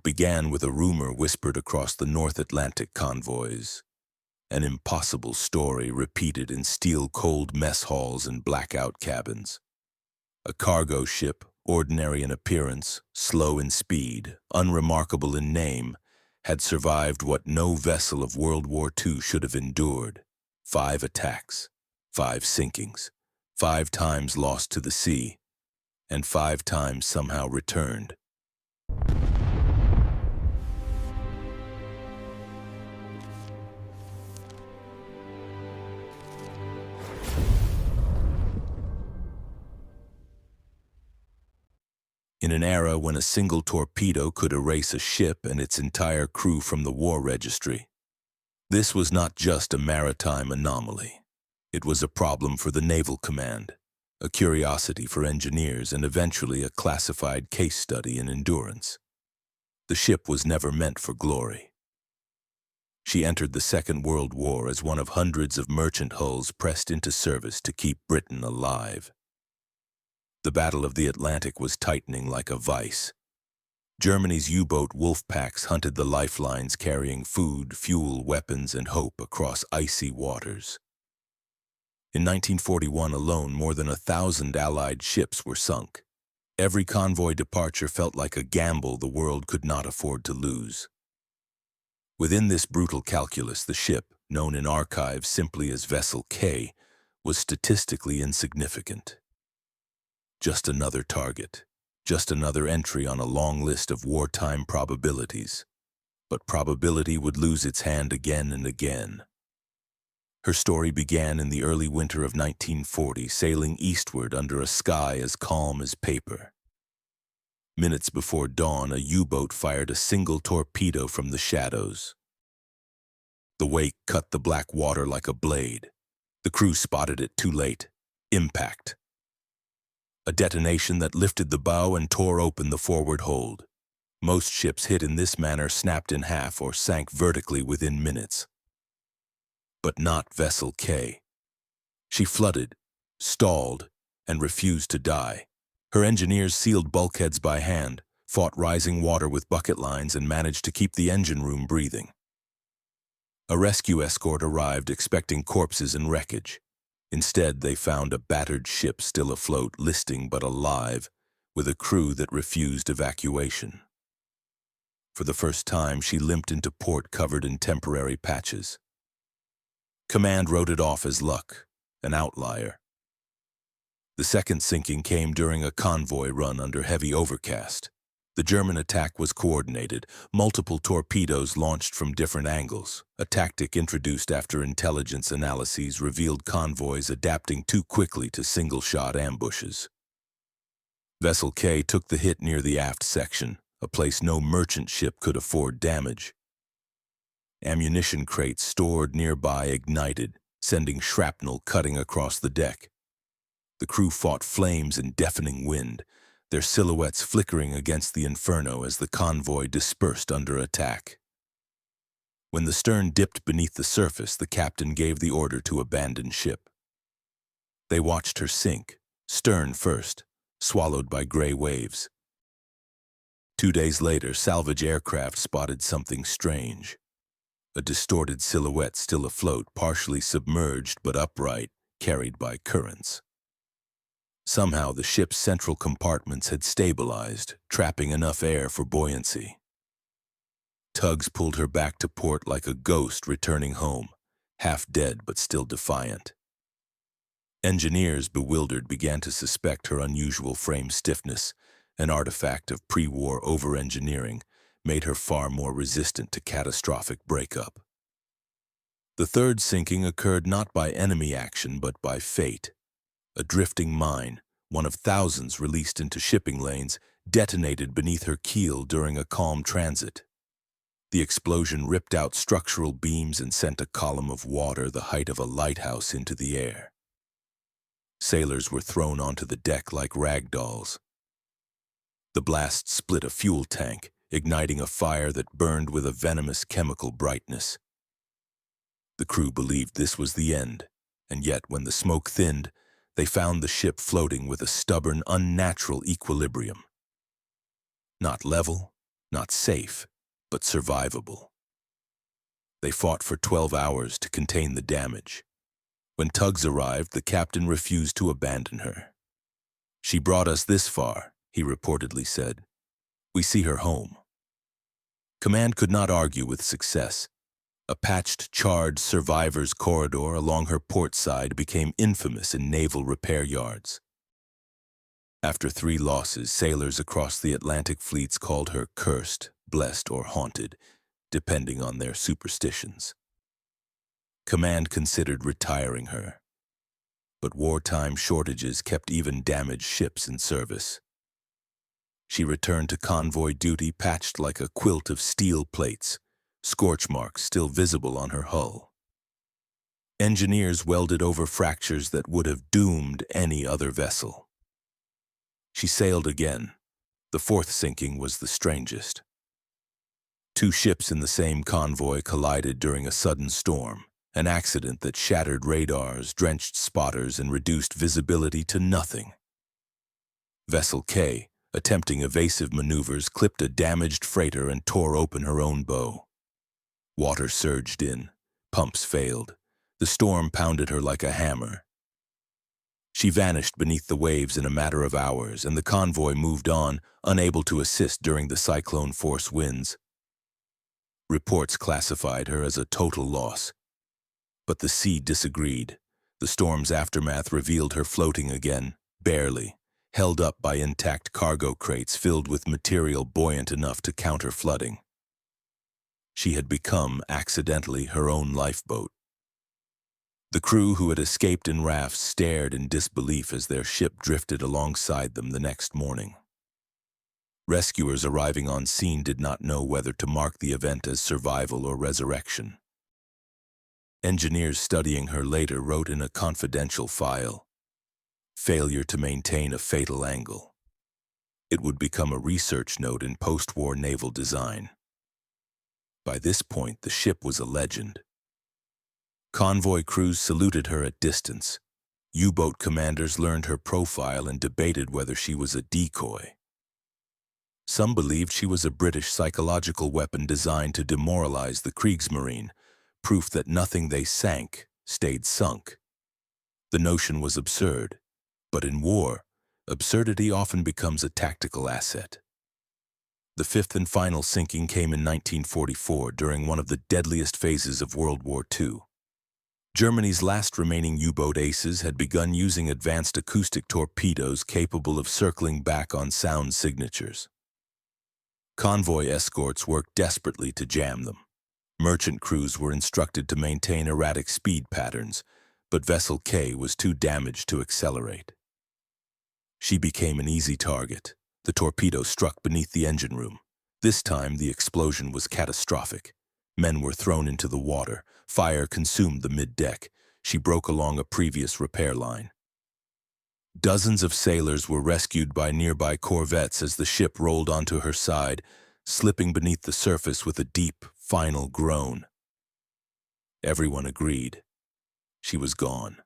It began with a rumor whispered across the North Atlantic convoys, an impossible story repeated in steel-cold mess halls and blackout cabins. A cargo ship, ordinary in appearance, slow in speed, unremarkable in name, had survived what no vessel of World War II should have endured. 5 attacks, 5 sinkings, 5 times lost to the sea, and 5 times somehow returned. In an era when a single torpedo could erase a ship and its entire crew from the war registry, this was not just a maritime anomaly. It was a problem for the Naval Command, a curiosity for engineers, and eventually a classified case study in endurance. The ship was never meant for glory. She entered the Second World War as one of hundreds of merchant hulls pressed into service to keep Britain alive. The Battle of the Atlantic was tightening like a vice. Germany's U-boat wolf packs hunted the lifelines carrying food, fuel, weapons, and hope across icy waters. In 1941 alone, more than 1,000 Allied ships were sunk. Every convoy departure felt like a gamble the world could not afford to lose. Within this brutal calculus, the ship, known in archives simply as Vessel K, was statistically insignificant. Just another target, just another entry on a long list of wartime probabilities. But probability would lose its hand again and again. Her story began in the early winter of 1940, sailing eastward under a sky as calm as paper. Minutes before dawn, a U-boat fired a single torpedo from the shadows. The wake cut the black water like a blade. The crew spotted it too late. Impact. A detonation that lifted the bow and tore open the forward hold. Most ships hit in this manner snapped in half or sank vertically within minutes. But not Vessel K. She flooded, stalled, and refused to die. Her engineers sealed bulkheads by hand, fought rising water with bucket lines, and managed to keep the engine room breathing. A rescue escort arrived expecting corpses and wreckage. Instead, they found a battered ship still afloat, listing but alive, with a crew that refused evacuation. For the first time, she limped into port covered in temporary patches. Command wrote it off as luck, an outlier. The second sinking came during a convoy run under heavy overcast. The German attack was coordinated, multiple torpedoes launched from different angles, a tactic introduced after intelligence analyses revealed convoys adapting too quickly to single-shot ambushes. Vessel K took the hit near the aft section, a place no merchant ship could afford damage. Ammunition crates stored nearby ignited, sending shrapnel cutting across the deck. The crew fought flames and deafening wind, their silhouettes flickering against the inferno as the convoy dispersed under attack. When the stern dipped beneath the surface, the captain gave the order to abandon ship. They watched her sink, stern first, swallowed by gray waves. 2 days later, salvage aircraft spotted something strange. A distorted silhouette still afloat, partially submerged but upright, carried by currents. Somehow, the ship's central compartments had stabilized, trapping enough air for buoyancy. Tugs pulled her back to port like a ghost returning home, half dead but still defiant. Engineers, bewildered, began to suspect her unusual frame stiffness, an artifact of pre-war over-engineering, made her far more resistant to catastrophic breakup. The third sinking occurred not by enemy action but by fate. A drifting mine, one of thousands released into shipping lanes, detonated beneath her keel during a calm transit. The explosion ripped out structural beams and sent a column of water the height of a lighthouse into the air. Sailors were thrown onto the deck like rag dolls. The blast split a fuel tank, igniting a fire that burned with a venomous chemical brightness. The crew believed this was the end, and yet when the smoke thinned, they found the ship floating with a stubborn, unnatural equilibrium. Not level, Not safe, but survivable. They fought for 12 hours to contain the damage. When tugs arrived, the captain refused to abandon her. "She brought us this far," he reportedly said. "We see her home." Command could not argue with success. A patched, charred survivors' corridor along her port side became infamous in naval repair yards. After 3 losses, sailors across the Atlantic fleets called her cursed, blessed, or haunted, depending on their superstitions. Command considered retiring her, but wartime shortages kept even damaged ships in service. She returned to convoy duty patched like a quilt of steel plates, scorch marks still visible on her hull. Engineers welded over fractures that would have doomed any other vessel. She sailed again. The 4th sinking was the strangest. 2 ships in the same convoy collided during a sudden storm, an accident that shattered radars, drenched spotters, and reduced visibility to nothing. Vessel K, attempting evasive maneuvers, clipped a damaged freighter and tore open her own bow. Water surged in. Pumps failed. The storm pounded her like a hammer. She vanished beneath the waves in a matter of hours, and the convoy moved on, unable to assist during the cyclone-force winds. Reports classified her as a total loss. But the sea disagreed. The storm's aftermath revealed her floating again, barely, held up by intact cargo crates filled with material buoyant enough to counter flooding. She had become, accidentally, her own lifeboat. The crew who had escaped in rafts stared in disbelief as their ship drifted alongside them the next morning. Rescuers arriving on scene did not know whether to mark the event as survival or resurrection. Engineers studying her later wrote in a confidential file, "Failure to maintain a fatal angle." It would become a research note in post-war naval design. By this point, the ship was a legend. Convoy crews saluted her at distance. U-boat commanders learned her profile and debated whether she was a decoy. Some believed she was a British psychological weapon designed to demoralize the Kriegsmarine, proof that nothing they sank stayed sunk. The notion was absurd, but in war, absurdity often becomes a tactical asset. The 5th and final sinking came in 1944 during one of the deadliest phases of World War II. Germany's last remaining U-boat aces had begun using advanced acoustic torpedoes capable of circling back on sound signatures. Convoy escorts worked desperately to jam them. Merchant crews were instructed to maintain erratic speed patterns, but Vessel K was too damaged to accelerate. She became an easy target. The torpedo struck beneath the engine room. This time, the explosion was catastrophic. Men were thrown into the water. Fire consumed the mid-deck. She broke along a previous repair line. Dozens of sailors were rescued by nearby corvettes as the ship rolled onto her side, slipping beneath the surface with a deep, final groan. Everyone agreed. She was gone.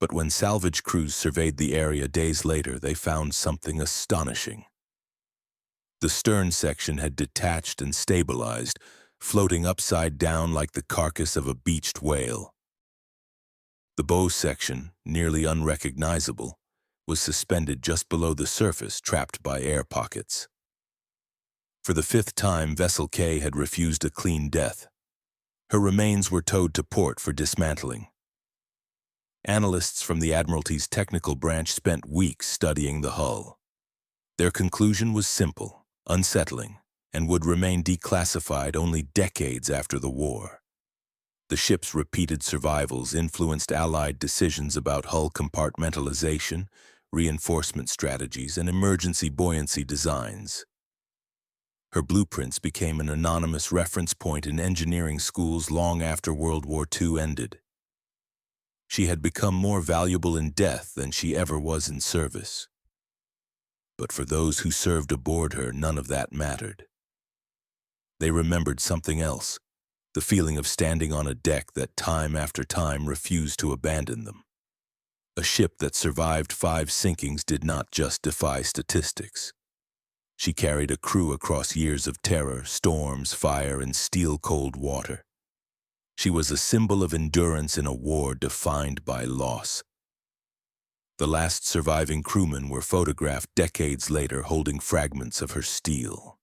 But when salvage crews surveyed the area days later, they found something astonishing. The stern section had detached and stabilized, floating upside down like the carcass of a beached whale. The bow section, nearly unrecognizable, was suspended just below the surface, trapped by air pockets. For the 5th time, Vessel K had refused a clean death. Her remains were towed to port for dismantling. Analysts from the Admiralty's technical branch spent weeks studying the hull. Their conclusion was simple, unsettling, and would remain declassified only decades after the war. The ship's repeated survivals influenced Allied decisions about hull compartmentalization, reinforcement strategies, and emergency buoyancy designs. Her blueprints became an anonymous reference point in engineering schools long after World War II ended. She had become more valuable in death than she ever was in service. But for those who served aboard her, none of that mattered. They remembered something else, the feeling of standing on a deck that time after time refused to abandon them. A ship that survived 5 sinkings did not just defy statistics. She carried a crew across years of terror, storms, fire, and steel-cold water. She was a symbol of endurance in a war defined by loss. The last surviving crewmen were photographed decades later holding fragments of her steel.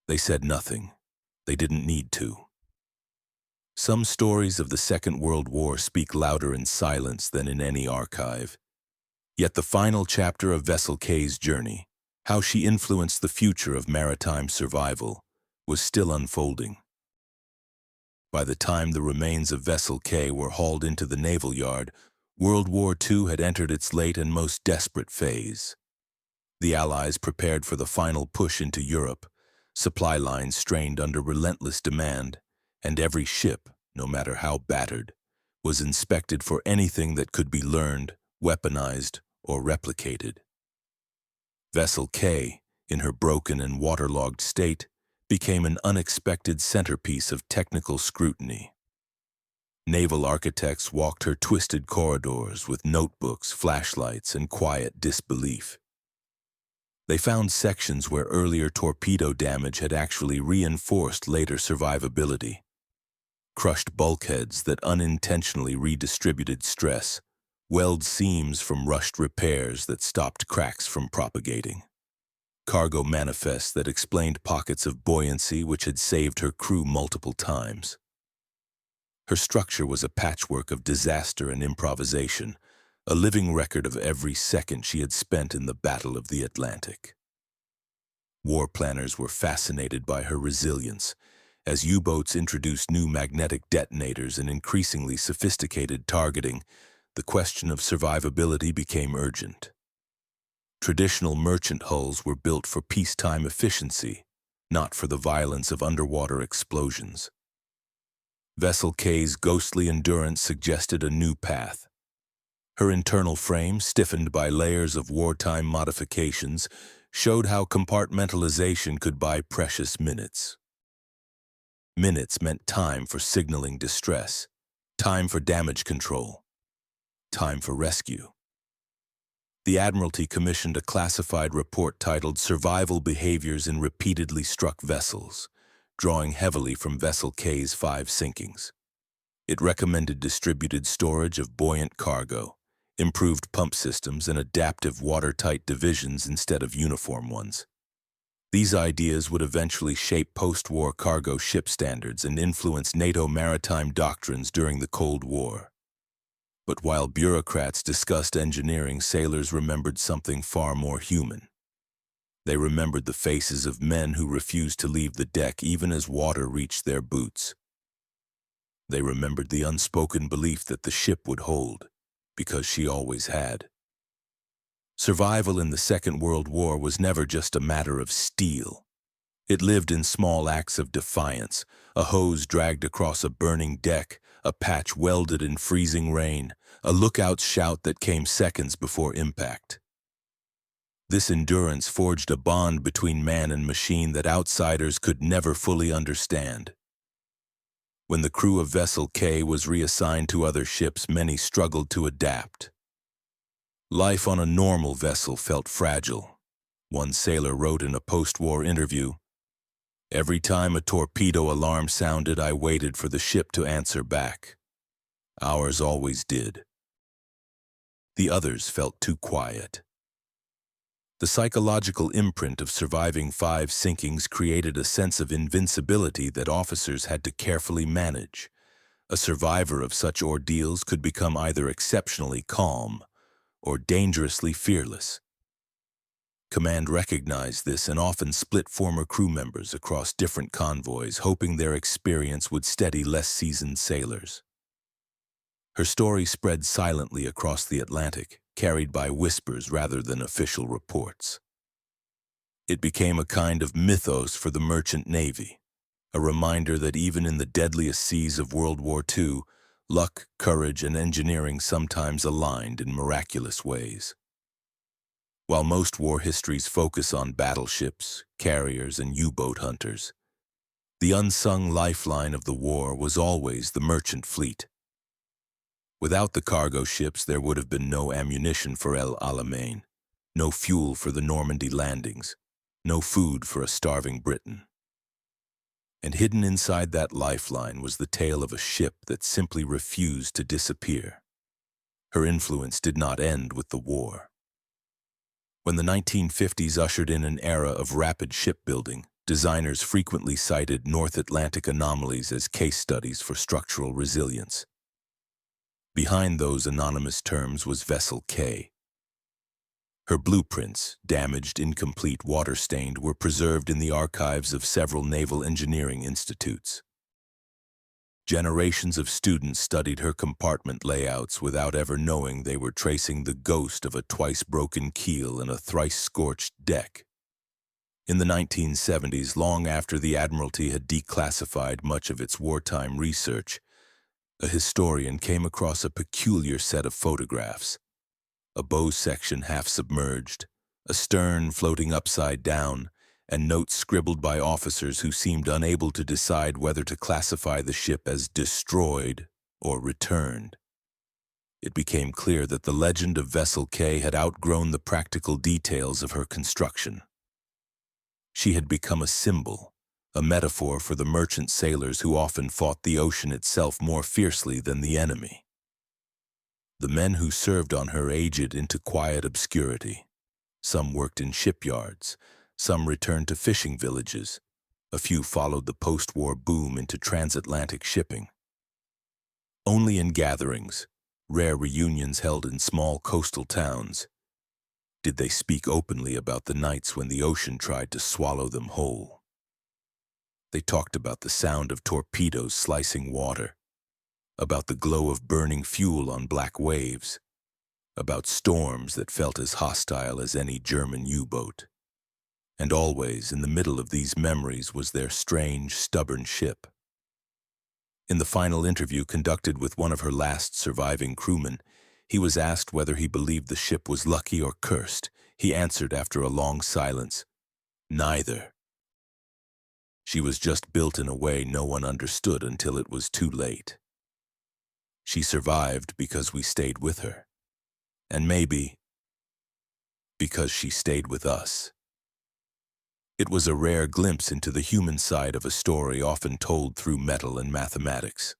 They said nothing. They didn't need to. Some stories of the Second World War speak louder in silence than in any archive. Yet the final chapter of Vessel K's journey, how she influenced the future of maritime survival, was still unfolding. By the time the remains of Vessel K were hauled into the naval yard, World War II had entered its late and most desperate phase. The Allies prepared for the final push into Europe, supply lines strained under relentless demand, and every ship, no matter how battered, was inspected for anything that could be learned, weaponized, or replicated. Vessel K, in her broken and waterlogged state, became an unexpected centerpiece of technical scrutiny. Naval architects walked her twisted corridors with notebooks, flashlights, and quiet disbelief. They found sections where earlier torpedo damage had actually reinforced later survivability. Crushed bulkheads that unintentionally redistributed stress, weld seams from rushed repairs that stopped cracks from propagating. Cargo manifests that explained pockets of buoyancy which had saved her crew multiple times. Her structure was a patchwork of disaster and improvisation, a living record of every second she had spent in the Battle of the Atlantic. War planners were fascinated by her resilience. As U-boats introduced new magnetic detonators and increasingly sophisticated targeting, the question of survivability became urgent. Traditional merchant hulls were built for peacetime efficiency, not for the violence of underwater explosions. Vessel K's ghostly endurance suggested a new path. Her internal frame, stiffened by layers of wartime modifications, showed how compartmentalization could buy precious minutes. Minutes meant time for signaling distress, time for damage control, time for rescue. The Admiralty commissioned a classified report titled Survival Behaviors in Repeatedly Struck Vessels, drawing heavily from Vessel K's 5 sinkings. It recommended distributed storage of buoyant cargo, improved pump systems, and adaptive watertight divisions instead of uniform ones. These ideas would eventually shape post-war cargo ship standards and influence NATO maritime doctrines during the Cold War. But while bureaucrats discussed engineering, sailors remembered something far more human. They remembered the faces of men who refused to leave the deck even as water reached their boots. They remembered the unspoken belief that the ship would hold, because she always had. Survival in the Second World War was never just a matter of steel. It lived in small acts of defiance, a hose dragged across a burning deck, a patch welded in freezing rain, a lookout's shout that came seconds before impact. This endurance forged a bond between man and machine that outsiders could never fully understand. When the crew of Vessel K was reassigned to other ships, many struggled to adapt. Life on a normal vessel felt fragile. One sailor wrote in a post-war interview, "Every time a torpedo alarm sounded, I waited for the ship to answer back. Ours always did." The others felt too quiet. The psychological imprint of surviving 5 sinkings created a sense of invincibility that officers had to carefully manage. A survivor of such ordeals could become either exceptionally calm or dangerously fearless. Command recognized this and often split former crew members across different convoys, hoping their experience would steady less seasoned sailors. Her story spread silently across the Atlantic, carried by whispers rather than official reports. It became a kind of mythos for the merchant navy, a reminder that even in the deadliest seas of World War II, luck, courage, and engineering sometimes aligned in miraculous ways. While most war histories focus on battleships, carriers, and U-boat hunters, the unsung lifeline of the war was always the merchant fleet. Without the cargo ships, there would have been no ammunition for El Alamein, no fuel for the Normandy landings, no food for a starving Briton. And hidden inside that lifeline was the tale of a ship that simply refused to disappear. Her influence did not end with the war. When the 1950s ushered in an era of rapid shipbuilding, designers frequently cited North Atlantic anomalies as case studies for structural resilience. Behind those anonymous terms was Vessel K. Her blueprints, damaged, incomplete, water-stained, were preserved in the archives of several naval engineering institutes. Generations of students studied her compartment layouts without ever knowing they were tracing the ghost of a twice-broken keel and a thrice-scorched deck. In the 1970s, long after the Admiralty had declassified much of its wartime research, a historian came across a peculiar set of photographs. A bow section half submerged, a stern floating upside down, and notes scribbled by officers who seemed unable to decide whether to classify the ship as destroyed or returned. It became clear that the legend of Vessel K had outgrown the practical details of her construction. She had become a symbol, a metaphor for the merchant sailors who often fought the ocean itself more fiercely than the enemy. The men who served on her aged into quiet obscurity. Some worked in shipyards, some returned to fishing villages, a few followed the post-war boom into transatlantic shipping. Only in gatherings, rare reunions held in small coastal towns, did they speak openly about the nights when the ocean tried to swallow them whole. They talked about the sound of torpedoes slicing water, about the glow of burning fuel on black waves, about storms that felt as hostile as any German U-boat. And always in the middle of these memories was their strange, stubborn ship. In the final interview conducted with one of her last surviving crewmen, he was asked whether he believed the ship was lucky or cursed. He answered after a long silence, "Neither. She was just built in a way no one understood until it was too late. She survived because we stayed with her. And maybe because she stayed with us." It was a rare glimpse into the human side of a story often told through metal and mathematics.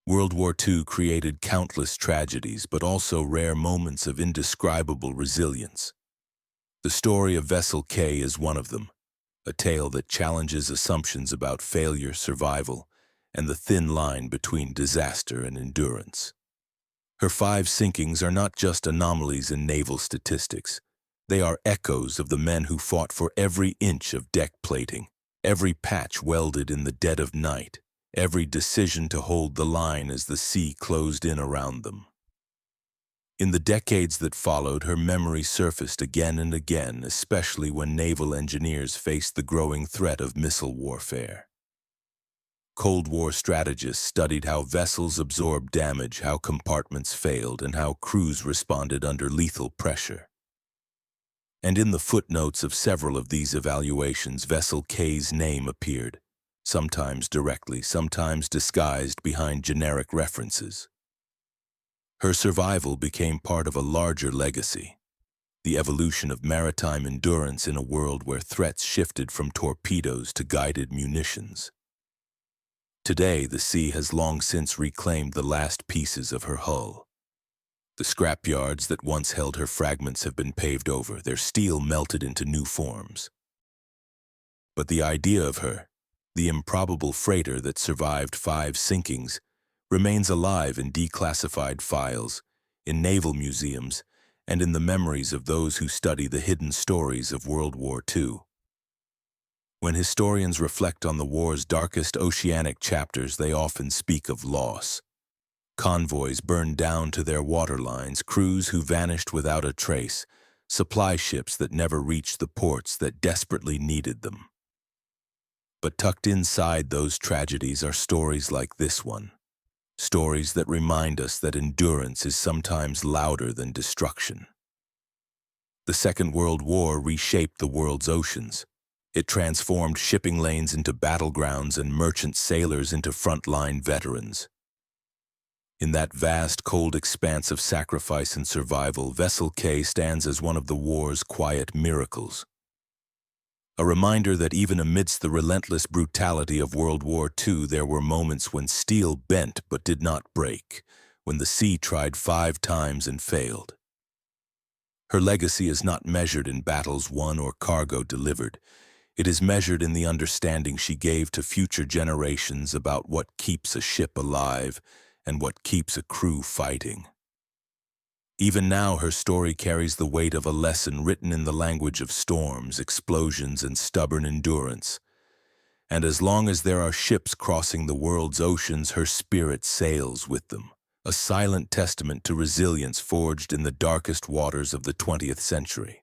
World War II created countless tragedies, but also rare moments of indescribable resilience. The story of Vessel K is one of them, a tale that challenges assumptions about failure, survival, and the thin line between disaster and endurance. Her 5 sinkings are not just anomalies in naval statistics. They are echoes of the men who fought for every inch of deck plating, every patch welded in the dead of night, every decision to hold the line as the sea closed in around them. In the decades that followed, her memory surfaced again and again, especially when naval engineers faced the growing threat of missile warfare. Cold War strategists studied how vessels absorbed damage, how compartments failed, and how crews responded under lethal pressure. And in the footnotes of several of these evaluations, Vessel K's name appeared, sometimes directly, sometimes disguised behind generic references. Her survival became part of a larger legacy, the evolution of maritime endurance in a world where threats shifted from torpedoes to guided munitions. Today, the sea has long since reclaimed the last pieces of her hull. The scrapyards that once held her fragments have been paved over, their steel melted into new forms. But the idea of her, the improbable freighter that survived 5 sinkings, remains alive in declassified files, in naval museums, and in the memories of those who study the hidden stories of World War II. When historians reflect on the war's darkest oceanic chapters, they often speak of loss. Convoys burned down to their waterlines, crews who vanished without a trace, supply ships that never reached the ports that desperately needed them. But tucked inside those tragedies are stories like this one, stories that remind us that endurance is sometimes louder than destruction. The Second World War reshaped the world's oceans. It transformed shipping lanes into battlegrounds and merchant sailors into frontline veterans. In that vast, cold expanse of sacrifice and survival, Vessel K stands as one of the war's quiet miracles. A reminder that even amidst the relentless brutality of World War II, there were moments when steel bent but did not break, when the sea tried 5 times and failed. Her legacy is not measured in battles won or cargo delivered. It is measured in the understanding she gave to future generations about what keeps a ship alive and what keeps a crew fighting. Even now, her story carries the weight of a lesson written in the language of storms, explosions, and stubborn endurance. And as long as there are ships crossing the world's oceans, her spirit sails with them, a silent testament to resilience forged in the darkest waters of the 20th century.